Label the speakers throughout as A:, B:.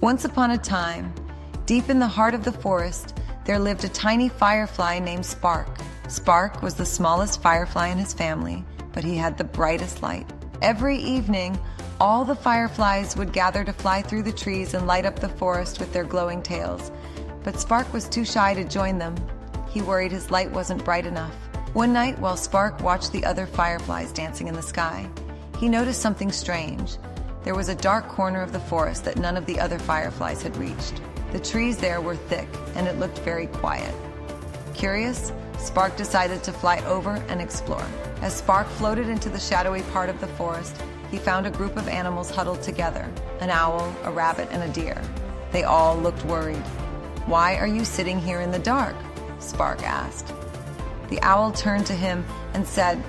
A: Once upon a time, deep in the heart of the forest, there lived a tiny firefly named Spark. Spark was the smallest firefly in his family, but he had the brightest light. Every evening, all the fireflies would gather to fly through the trees and light up the forest with their glowing tails. But Spark was too shy to join them. He worried his light wasn't bright enough. One night, while Spark watched the other fireflies dancing in the sky, he noticed something strange. There was a dark corner of the forest that none of the other fireflies had reached. The trees there were thick, and it looked very quiet. Curious, Spark decided to fly over and explore. As Spark floated into the shadowy part of the forest, he found a group of animals huddled together, an owl, a rabbit, and a deer. They all looked worried. "Why are you sitting here in the dark?" Spark asked. The owl turned to him and said,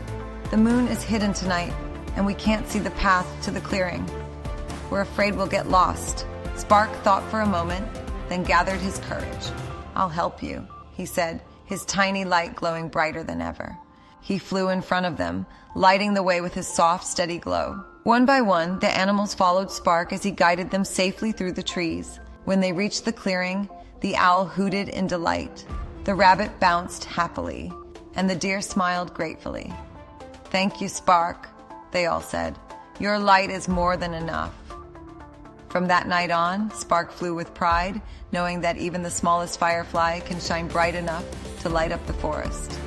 A: "The moon is hidden tonight, and we can't see the path to the clearing. We're afraid we'll get lost." Spark thought for a moment, then gathered his courage. "I'll help you," he said, his tiny light glowing brighter than ever. He flew in front of them, lighting the way with his soft, steady glow. One by one, the animals followed Spark as he guided them safely through the trees. When they reached the clearing, the owl hooted in delight. The rabbit bounced happily, and the deer smiled gratefully. "Thank you, Spark," they all said. "Your light is more than enough." From that night on, Spark flew with pride, knowing that even the smallest firefly can shine bright enough to light up the forest.